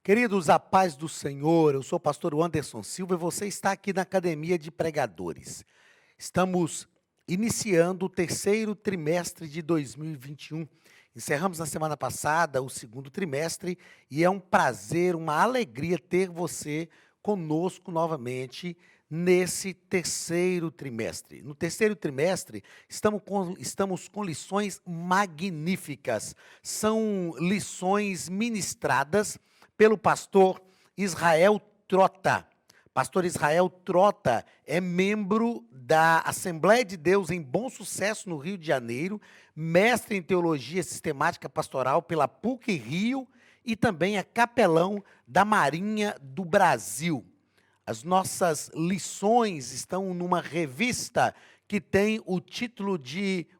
Queridos, a paz do Senhor, eu sou o pastor Anderson Silva e você está aqui na Academia de Pregadores. Estamos iniciando o terceiro trimestre de 2021. Encerramos na semana passada o segundo trimestre e é um prazer, uma alegria ter você conosco novamente nesse terceiro trimestre. No terceiro trimestre, estamos com lições magníficas. São lições ministradas pelo pastor Israel Trota. Pastor Israel Trota é membro da Assembleia de Deus em Bom Sucesso, no Rio de Janeiro, mestre em Teologia Sistemática Pastoral pela PUC-Rio e também é capelão da Marinha do Brasil. As nossas lições estão numa revista que tem o título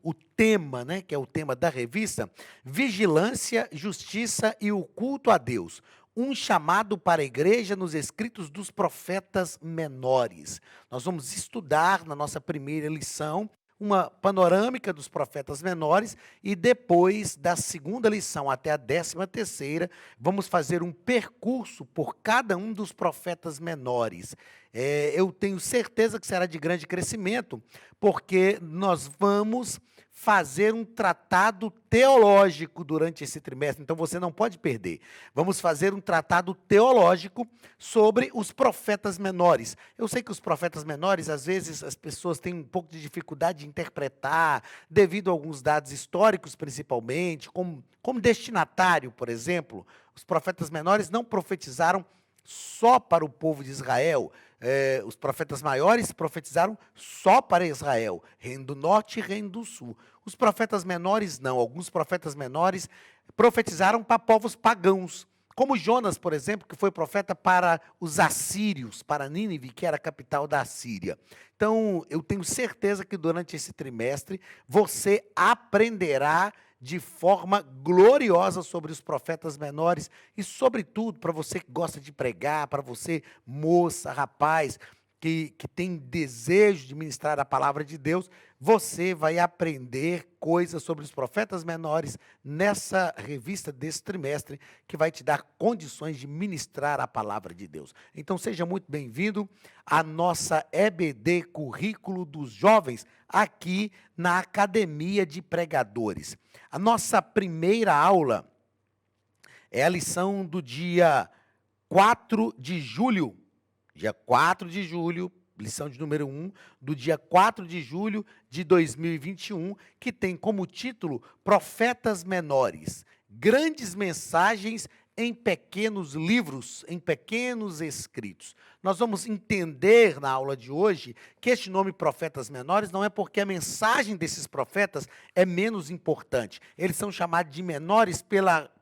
o tema, né, que é o tema da revista, Vigilância, Justiça e o Culto a Deus. Um chamado para a igreja nos escritos dos profetas menores. Nós vamos estudar na nossa primeira lição uma panorâmica dos profetas menores e depois da segunda lição até a 13ª, vamos fazer um percurso por cada um dos profetas menores. Eu tenho certeza que será de grande crescimento, porque nós vamos fazer um tratado teológico durante esse trimestre, então você não pode perder. Vamos fazer um tratado teológico sobre os profetas menores. Eu sei que os profetas menores, às vezes, as pessoas têm um pouco de dificuldade de interpretar, devido a alguns dados históricos, principalmente, como destinatário, por exemplo. Os profetas menores não profetizaram só para o povo de Israel. Os profetas maiores profetizaram só para Israel, Reino do Norte e Reino do Sul. Os profetas menores não, alguns profetas menores profetizaram para povos pagãos, como Jonas, por exemplo, que foi profeta para os assírios, para Nínive, que era a capital da Assíria. Então, eu tenho certeza que durante esse trimestre você aprenderá de forma gloriosa sobre os profetas menores e, sobretudo, para você que gosta de pregar, para você, moça, rapaz, que tem desejo de ministrar a palavra de Deus, você vai aprender coisas sobre os profetas menores nessa revista desse trimestre, que vai te dar condições de ministrar a palavra de Deus. Então, seja muito bem-vindo à nossa EBD Currículo dos Jovens, aqui na Academia de Pregadores. A nossa primeira aula é a lição do dia 4 de julho. Dia 4 de julho, lição de número 1, do dia 4 de julho de 2021, que tem como título Profetas Menores, grandes mensagens em pequenos livros, em pequenos escritos. Nós vamos entender na aula de hoje que este nome profetas menores não é porque a mensagem desses profetas é menos importante. Eles são chamados de menores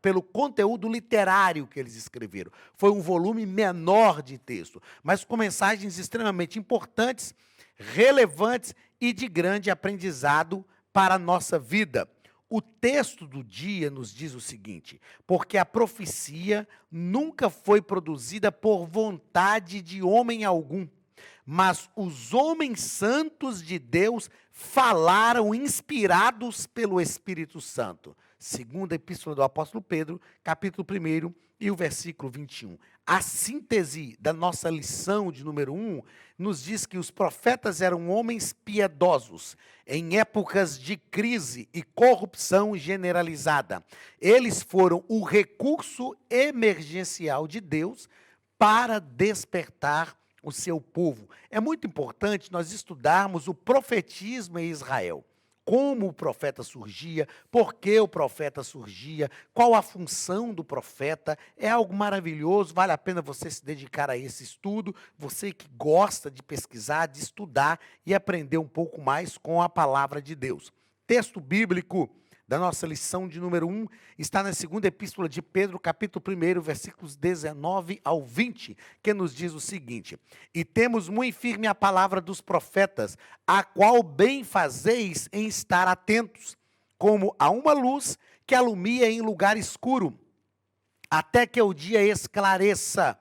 pelo conteúdo literário que eles escreveram. Foi um volume menor de texto, mas com mensagens extremamente importantes, relevantes e de grande aprendizado para a nossa vida. O texto do dia nos diz o seguinte: porque a profecia nunca foi produzida por vontade de homem algum, mas os homens santos de Deus falaram inspirados pelo Espírito Santo. Segunda Epístola do Apóstolo Pedro, capítulo 1 e o versículo 21. A síntese da nossa lição de número 1 nos diz que os profetas eram homens piedosos em épocas de crise e corrupção generalizada. Eles foram o recurso emergencial de Deus para despertar o seu povo. É muito importante nós estudarmos o profetismo em Israel. Como o profeta surgia, por que o profeta surgia, qual a função do profeta, é algo maravilhoso, vale a pena você se dedicar a esse estudo, você que gosta de pesquisar, de estudar e aprender um pouco mais com a palavra de Deus. Texto bíblico da nossa lição de número 1 está na segunda epístola de Pedro, capítulo 1, versículos 19 ao 20, que nos diz o seguinte: e temos muito firme a palavra dos profetas, a qual bem fazeis em estar atentos, como a uma luz que alumia em lugar escuro, até que o dia esclareça,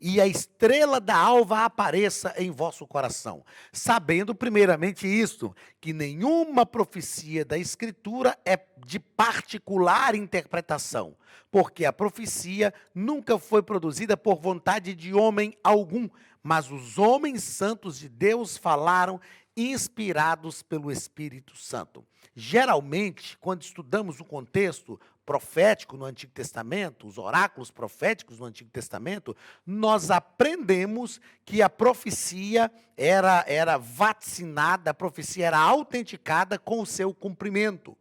e a estrela da alva apareça em vosso coração, sabendo primeiramente isto, que nenhuma profecia da Escritura é de particular interpretação, porque a profecia nunca foi produzida por vontade de homem algum, mas os homens santos de Deus falaram inspirados pelo Espírito Santo. Geralmente, quando estudamos o contexto profético no Antigo Testamento, os oráculos proféticos no Antigo Testamento, nós aprendemos que a profecia era vaticinada, a profecia era autenticada com o seu cumprimento.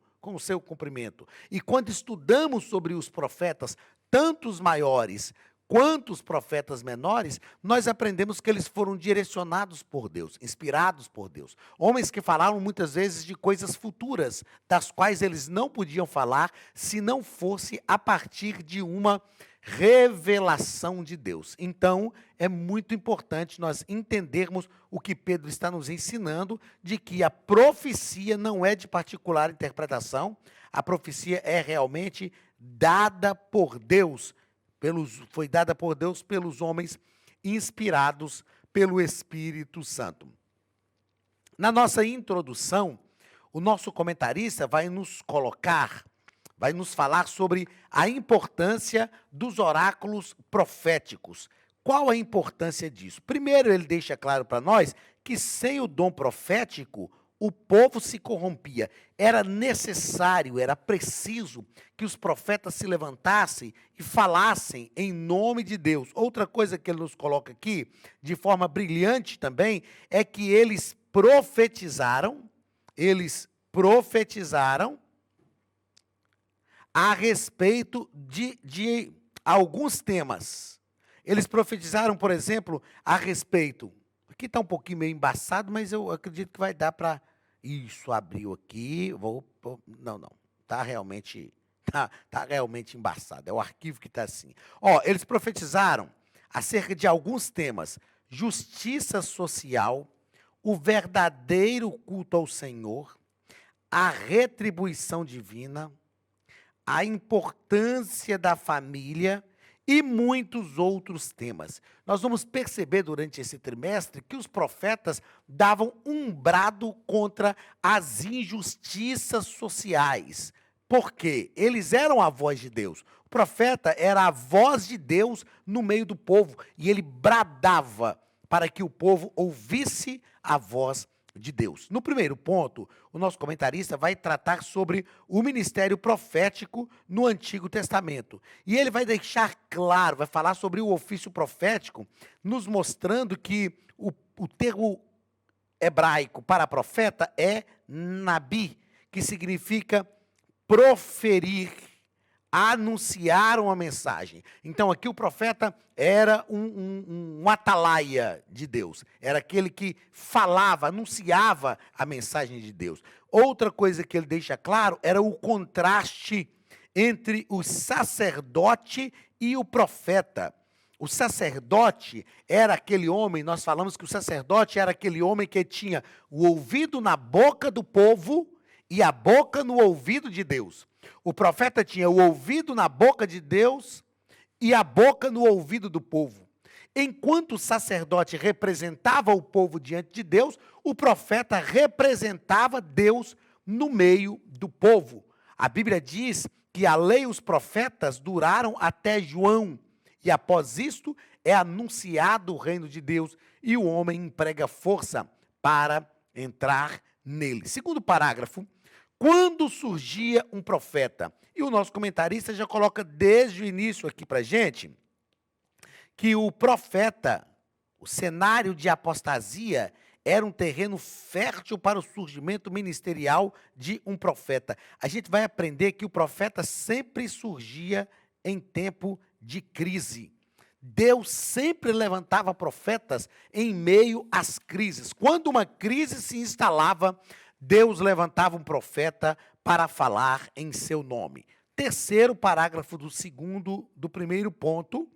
E quando estudamos sobre os profetas, tanto os maiores quanto os profetas menores, nós aprendemos que eles foram direcionados por Deus, inspirados por Deus. Homens que falaram muitas vezes de coisas futuras, das quais eles não podiam falar se não fosse a partir de uma revelação de Deus. Então, é muito importante nós entendermos o que Pedro está nos ensinando, de que a profecia não é de particular interpretação, a profecia é realmente dada por Deus, foi dada por Deus pelos homens inspirados pelo Espírito Santo. Na nossa introdução, o nosso comentarista vai nos falar sobre a importância dos oráculos proféticos. Qual a importância disso? Primeiro, ele deixa claro para nós que sem o dom profético, o povo se corrompia. Era necessário, era preciso que os profetas se levantassem e falassem em nome de Deus. Outra coisa que ele nos coloca aqui, de forma brilhante também, é que eles profetizaram a respeito de alguns temas. Eles profetizaram, por exemplo, a respeito... Aqui está um pouquinho meio embaçado, mas eu acredito que vai dar para... Isso, abriu aqui, não, está realmente embaçado, é o arquivo que está assim. Eles profetizaram acerca de alguns temas: justiça social, o verdadeiro culto ao Senhor, a retribuição divina, a importância da família e muitos outros temas. Nós vamos perceber durante esse trimestre que os profetas davam um brado contra as injustiças sociais. Por quê? Eles eram a voz de Deus. O profeta era a voz de Deus no meio do povo, e ele bradava para que o povo ouvisse a voz de Deus. No primeiro ponto, o nosso comentarista vai tratar sobre o ministério profético no Antigo Testamento. E ele vai deixar claro, vai falar sobre o ofício profético, nos mostrando que o termo hebraico para profeta é nabi, que significa proferir, anunciar uma mensagem. Então, aqui o profeta era um atalaia de Deus. Era aquele que falava, anunciava a mensagem de Deus. Outra coisa que ele deixa claro era o contraste entre o sacerdote e o profeta. O sacerdote era aquele homem, nós falamos que o sacerdote era aquele homem que tinha o ouvido na boca do povo e a boca no ouvido de Deus. O profeta tinha o ouvido na boca de Deus e a boca no ouvido do povo. Enquanto o sacerdote representava o povo diante de Deus, o profeta representava Deus no meio do povo. A Bíblia diz que a lei e os profetas duraram até João, e após isto é anunciado o reino de Deus, e o homem emprega força para entrar nele. Segundo parágrafo, quando surgia um profeta? E o nosso comentarista já coloca desde o início aqui para a gente, que o profeta, o cenário de apostasia, era um terreno fértil para o surgimento ministerial de um profeta. A gente vai aprender que o profeta sempre surgia em tempo de crise. Deus sempre levantava profetas em meio às crises. Quando uma crise se instalava, Deus levantava um profeta para falar em seu nome. Terceiro parágrafo do primeiro ponto.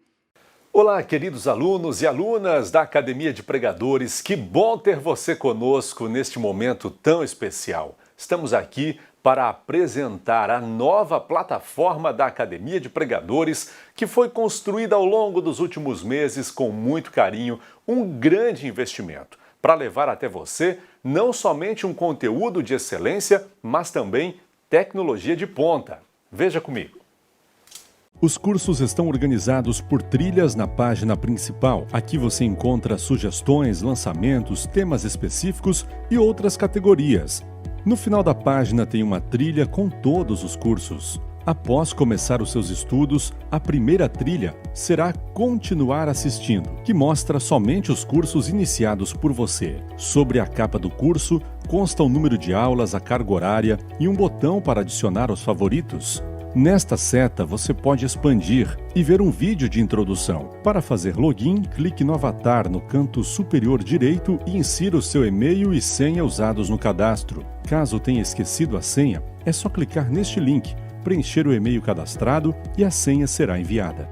Olá, queridos alunos e alunas da Academia de Pregadores. Que bom ter você conosco neste momento tão especial. estamos aqui para apresentar a nova plataforma da Academia de Pregadores, que foi construída ao longo dos últimos meses com muito carinho, um grande investimento, para levar até você não somente um conteúdo de excelência, mas também tecnologia de ponta. Veja comigo. Os cursos estão organizados por trilhas na página principal. Aqui você encontra sugestões, lançamentos, temas específicos e outras categorias. No final da página tem uma trilha com todos os cursos. Após começar os seus estudos, a primeira trilha será Continuar assistindo, que mostra somente os cursos iniciados por você. Sobre a capa do curso, consta o número de aulas, a carga horária e um botão para adicionar os favoritos. Nesta seta, você pode expandir e ver um vídeo de introdução. Para fazer login, clique no avatar no canto superior direito e insira o seu e-mail e senha usados no cadastro. Caso tenha esquecido a senha, é só clicar neste link, preencher o e-mail cadastrado e a senha será enviada.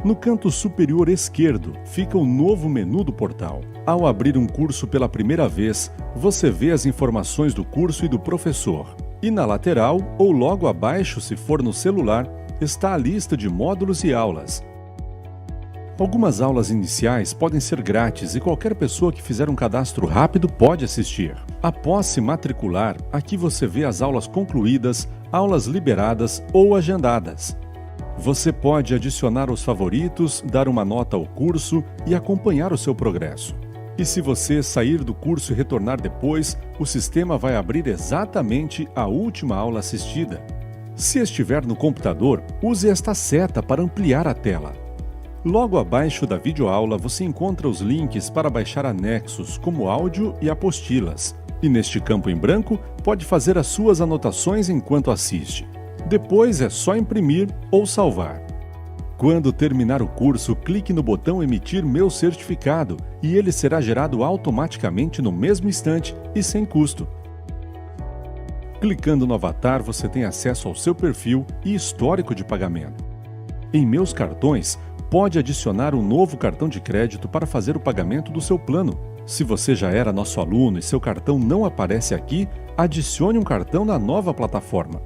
No canto superior esquerdo fica o novo menu do portal. Ao abrir um curso pela primeira vez, você vê as informações do curso e do professor. E na lateral, ou logo abaixo se for no celular, está a lista de módulos e aulas. Algumas aulas iniciais podem ser grátis e qualquer pessoa que fizer um cadastro rápido pode assistir. Após se matricular, aqui você vê as aulas concluídas, aulas liberadas ou agendadas. Você pode adicionar os favoritos, dar uma nota ao curso e acompanhar o seu progresso. E se você sair do curso e retornar depois, o sistema vai abrir exatamente a última aula assistida. Se estiver no computador, use esta seta para ampliar a tela. Logo abaixo da videoaula você encontra os links para baixar anexos, como áudio e apostilas. E neste campo em branco, pode fazer as suas anotações enquanto assiste. Depois é só imprimir ou salvar. Quando terminar o curso, clique no botão Emitir meu certificado e ele será gerado automaticamente no mesmo instante e sem custo. Clicando no avatar, você tem acesso ao seu perfil e histórico de pagamento. Em Meus Cartões, pode adicionar um novo cartão de crédito para fazer o pagamento do seu plano. Se você já era nosso aluno e seu cartão não aparece aqui, adicione um cartão na nova plataforma.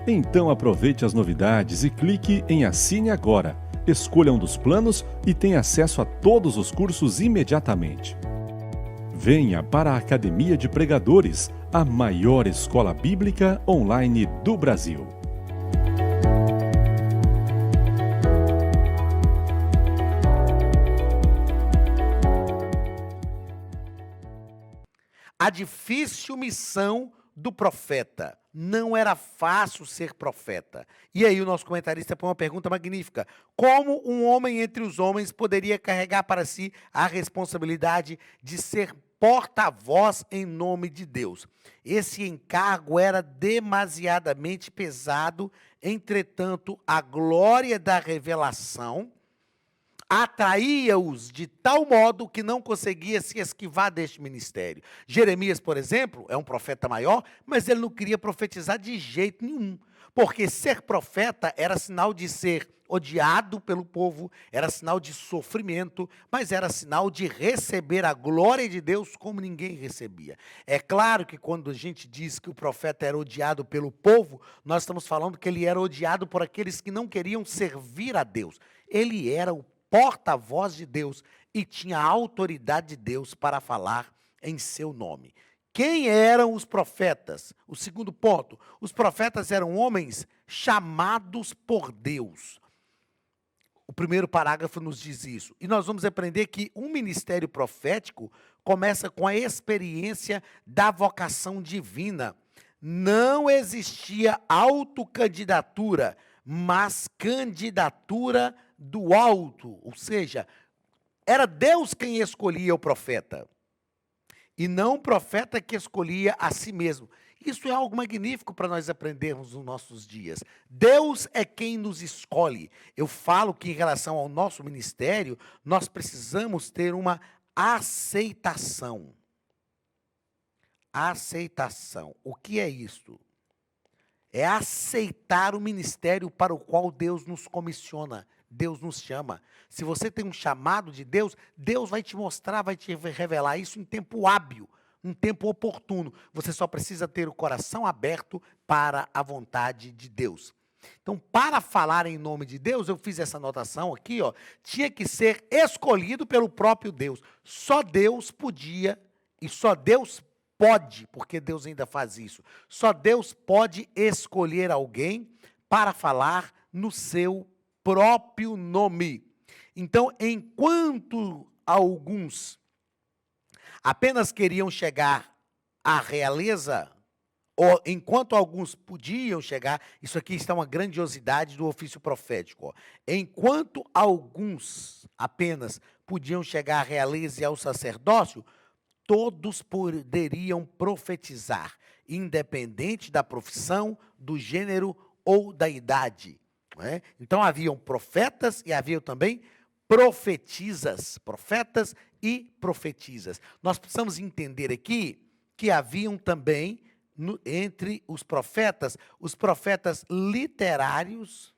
Então aproveite as novidades e clique em Assine Agora. Escolha um dos planos e tenha acesso a todos os cursos imediatamente. Venha para a Academia de Pregadores, a maior escola bíblica online do Brasil. A difícil missão do profeta. Não era fácil ser profeta. E aí o nosso comentarista põe uma pergunta magnífica. Como um homem entre os homens poderia carregar para si a responsabilidade de ser porta-voz em nome de Deus? Esse encargo era demasiadamente pesado, entretanto, a glória da revelação atraía-os de tal modo que não conseguia se esquivar deste ministério. Jeremias, por exemplo, é um profeta maior, mas ele não queria profetizar de jeito nenhum, porque ser profeta era sinal de ser odiado pelo povo, era sinal de sofrimento, mas era sinal de receber a glória de Deus como ninguém recebia. É claro que quando a gente diz que o profeta era odiado pelo povo, nós estamos falando que ele era odiado por aqueles que não queriam servir a Deus. Ele era o porta-voz de Deus e tinha a autoridade de Deus para falar em seu nome. Quem eram os profetas? O segundo ponto, os profetas eram homens chamados por Deus. O primeiro parágrafo nos diz isso. E nós vamos aprender que um ministério profético começa com a experiência da vocação divina. Não existia autocandidatura, mas candidatura do alto, ou seja, era Deus quem escolhia o profeta, e não o profeta que escolhia a si mesmo. Isso é algo magnífico para nós aprendermos nos nossos dias. Deus é quem nos escolhe. Eu falo que em relação ao nosso ministério, nós precisamos ter uma aceitação. Aceitação. O que é isso? É aceitar o ministério para o qual Deus nos comissiona. Deus nos chama. Se você tem um chamado de Deus, Deus vai te mostrar, vai te revelar isso em tempo hábil. um tempo oportuno. Você só precisa ter o coração aberto para a vontade de Deus. Então, para falar em nome de Deus, eu fiz essa anotação aqui, ó, tinha que ser escolhido pelo próprio Deus. Só Deus podia e só Deus pode, porque Deus ainda faz isso. Só Deus pode escolher alguém para falar no seu próprio nome. Então, enquanto alguns apenas queriam chegar à realeza, ou enquanto alguns podiam chegar, isso aqui está uma grandiosidade do ofício profético. Ó. Enquanto alguns apenas podiam chegar à realeza e ao sacerdócio, todos poderiam profetizar, independente da profissão, do gênero ou da idade. Não é? Então haviam profetas e haviam também profetisas, profetas e profetisas. Nós precisamos entender aqui que haviam também entre os profetas literários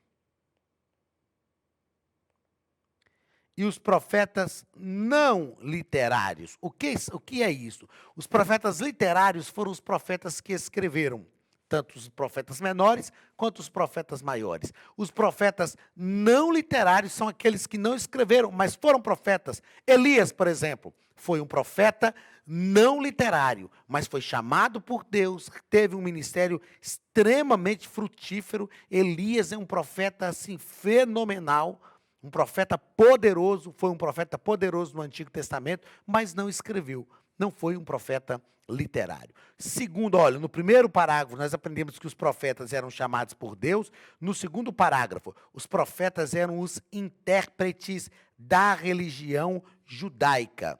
e os profetas não literários. O que é isso? Os profetas literários foram os profetas que escreveram, tanto os profetas menores quanto os profetas maiores. Os profetas não literários são aqueles que não escreveram, mas foram profetas. Elias, por exemplo, foi um profeta não literário, mas foi chamado por Deus, teve um ministério extremamente frutífero. Elias é um profeta assim fenomenal, um profeta poderoso, foi um profeta poderoso no Antigo Testamento, mas não escreveu, não foi um profeta literário. Segundo, olha, no primeiro parágrafo nós aprendemos que os profetas eram chamados por Deus. No segundo parágrafo, os profetas eram os intérpretes da religião judaica.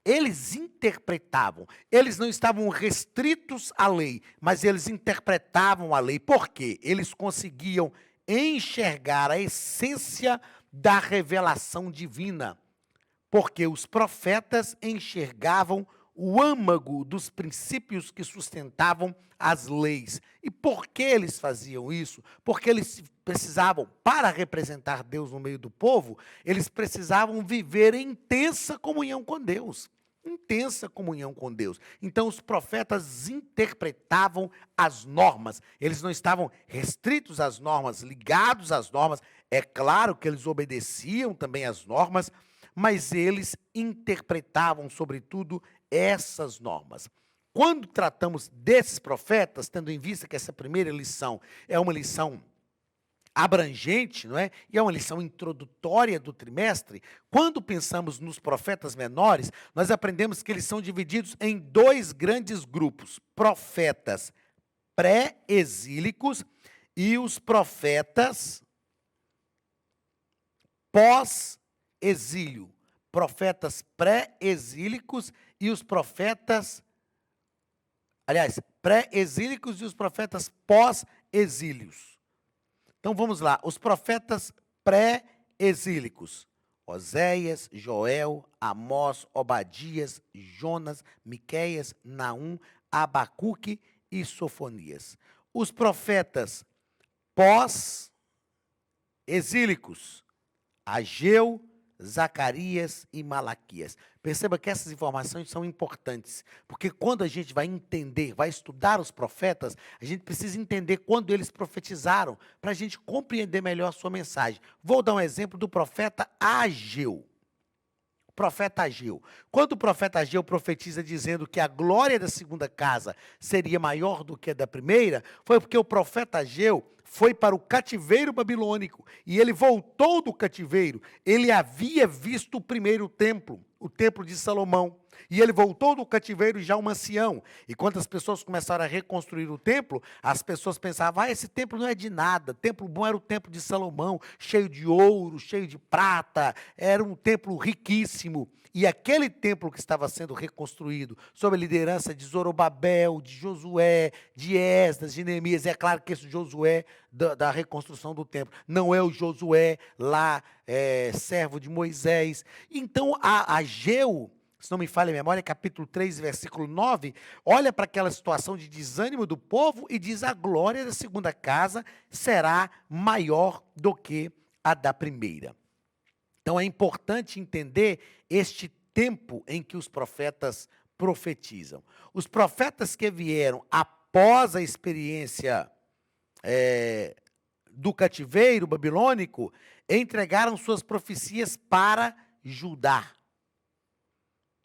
Eles interpretavam, eles não estavam restritos à lei, mas eles interpretavam a lei. Por quê? Eles conseguiam enxergar a essência da revelação divina, porque os profetas enxergavam o âmago dos princípios que sustentavam as leis. E por que eles faziam isso? Porque eles precisavam, para representar Deus no meio do povo, eles precisavam viver em intensa comunhão com Deus. Intensa comunhão com Deus. Então, os profetas interpretavam as normas. Eles não estavam restritos às normas, ligados às normas. É claro que eles obedeciam também às normas, mas eles interpretavam, sobretudo, essas normas. Quando tratamos desses profetas, tendo em vista que essa primeira lição é uma lição abrangente, não é? E é uma lição introdutória do trimestre. Quando pensamos nos profetas menores, nós aprendemos que eles são divididos em dois grandes grupos: profetas pré-exílicos e os profetas pós-exílio. Profetas pré-exílicos e os profetas, aliás, pré-exílicos e os profetas pós-exílios. Então vamos lá, os profetas pré-exílicos: Oséias, Joel, Amós, Obadias, Jonas, Miqueias, Naum, Abacuque e Sofonias. Os profetas pós-exílicos: Ageu, Zacarias e Malaquias. Perceba que essas informações são importantes, porque quando a gente vai entender, vai estudar os profetas, a gente precisa entender quando eles profetizaram, para a gente compreender melhor a sua mensagem. Vou dar um exemplo do profeta Ageu. Profeta Ageu. Quando o profeta Ageu profetiza dizendo que a glória da segunda casa seria maior do que a da primeira, foi porque o profeta Ageu foi para o cativeiro babilônico e ele voltou do cativeiro. Ele havia visto o primeiro templo, o templo de Salomão. E ele voltou do cativeiro já um ancião. E quando as pessoas começaram a reconstruir o templo, as pessoas pensavam: esse templo não é de nada. O templo bom era o templo de Salomão, cheio de ouro, cheio de prata. Era um templo riquíssimo. E aquele templo que estava sendo reconstruído, sob a liderança de Zorobabel, de Josué, de Esdras, de Neemias. É claro que esse Josué da reconstrução do templo não é o Josué lá, servo de Moisés. Então, Ageu, se não me falha a memória, capítulo 3, versículo 9, olha para aquela situação de desânimo do povo e diz: a glória da segunda casa será maior do que a da primeira. Então é importante entender este tempo em que os profetas profetizam. Os profetas que vieram após a experiência do cativeiro babilônico entregaram suas profecias para Judá.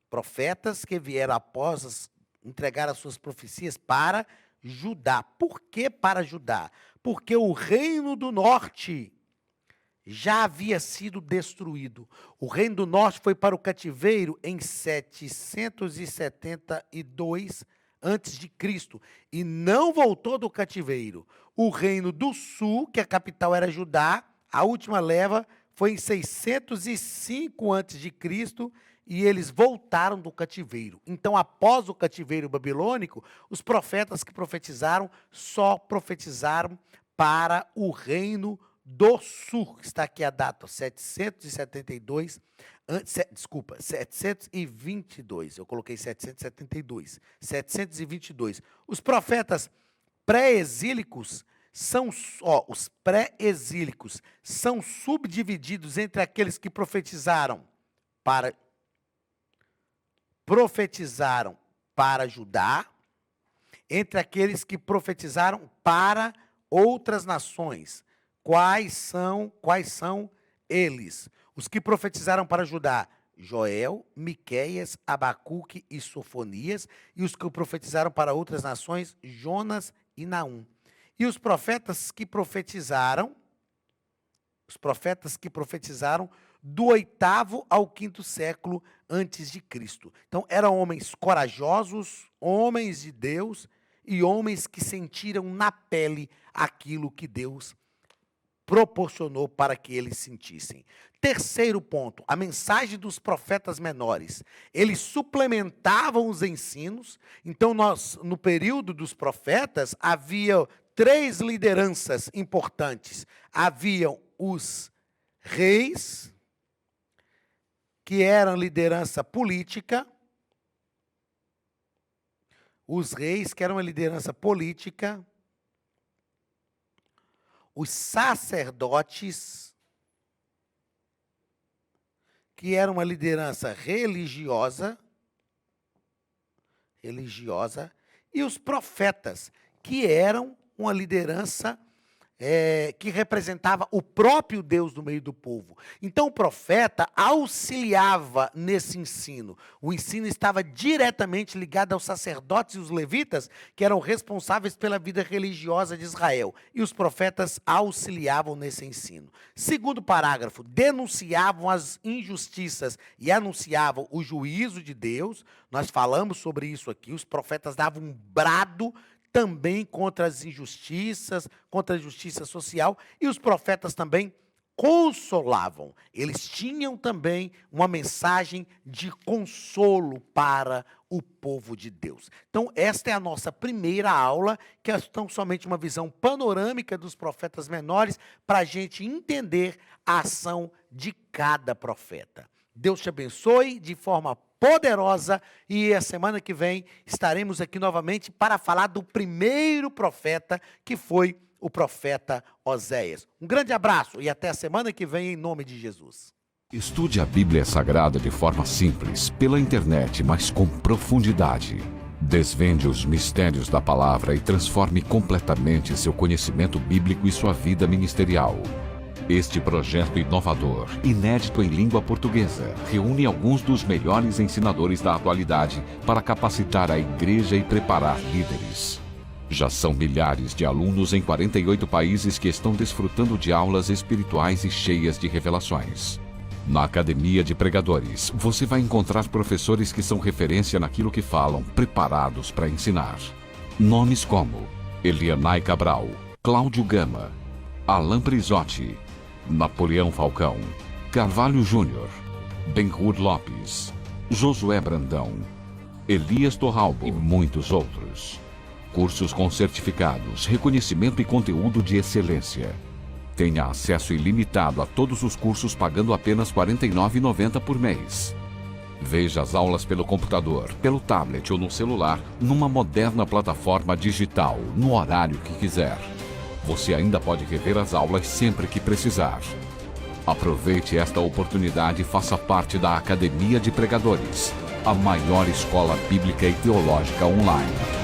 Profetas que vieram após entregaram as suas profecias para Judá. Por que para Judá? Porque o reino do norte já havia sido destruído. O reino do norte foi para o cativeiro em 772 a.C. e não voltou do cativeiro. O reino do sul, que a capital era Judá, a última leva foi em 605 a.C. e eles voltaram do cativeiro. Então, após o cativeiro babilônico, os profetas que profetizaram só profetizaram para o reino do sul. Está aqui a data, 722, 722, eu coloquei 772, 722. Os profetas pré-exílicos são, os pré-exílicos são subdivididos entre aqueles que profetizaram para Judá, entre aqueles que profetizaram para outras nações. Quais são eles? Os que profetizaram para Judá: Joel, Miqueias, Abacuque e Sofonias, e os que profetizaram para outras nações: Jonas e Naum. E os profetas que profetizaram do 8º ao 5º século antes de Cristo. Então, eram homens corajosos, homens de Deus e homens que sentiram na pele aquilo que Deus proporcionou para que eles sentissem. Terceiro ponto, a mensagem dos profetas menores. Eles suplementavam os ensinos. Então, no período dos profetas, havia 3 lideranças importantes. Haviam os reis, que eram liderança política. Os reis, que eram uma liderança política. Os sacerdotes, que eram uma liderança religiosa, e os profetas, que eram uma liderança que representava o próprio Deus no meio do povo. Então, o profeta auxiliava nesse ensino. O ensino estava diretamente ligado aos sacerdotes e os levitas, que eram responsáveis pela vida religiosa de Israel. E os profetas auxiliavam nesse ensino. Segundo parágrafo, denunciavam as injustiças e anunciavam o juízo de Deus. Nós falamos sobre isso aqui. Os profetas davam um brado também contra as injustiças, contra a justiça social, e os profetas também consolavam. Eles tinham também uma mensagem de consolo para o povo de Deus. Então, esta é a nossa primeira aula, que é tão somente uma visão panorâmica dos profetas menores, para a gente entender a ação de cada profeta. Deus te abençoe de forma poderosa, e a semana que vem estaremos aqui novamente para falar do primeiro profeta, que foi o profeta Oséias. Um grande abraço e até a semana que vem, em nome de Jesus. Estude a Bíblia Sagrada de forma simples, pela internet, mas com profundidade. Desvende os mistérios da palavra e transforme completamente seu conhecimento bíblico e sua vida ministerial. Este projeto inovador, inédito em língua portuguesa, reúne alguns dos melhores ensinadores da atualidade para capacitar a igreja e preparar líderes. Já são milhares de alunos em 48 países que estão desfrutando de aulas espirituais e cheias de revelações. Na Academia de Pregadores, você vai encontrar professores que são referência naquilo que falam, preparados para ensinar. Nomes como Elianai Cabral, Cláudio Gama, Alain Prisotti, Napoleão Falcão, Carvalho Júnior, Benhur Lopes, Josué Brandão, Elias Torralbo e muitos outros. Cursos com certificados, reconhecimento e conteúdo de excelência. Tenha acesso ilimitado a todos os cursos pagando apenas R$ 49,90 por mês. Veja as aulas pelo computador, pelo tablet ou no celular, numa moderna plataforma digital, no horário que quiser. Você ainda pode rever as aulas sempre que precisar. Aproveite esta oportunidade e faça parte da Academia de Pregadores. a maior escola bíblica e teológica online.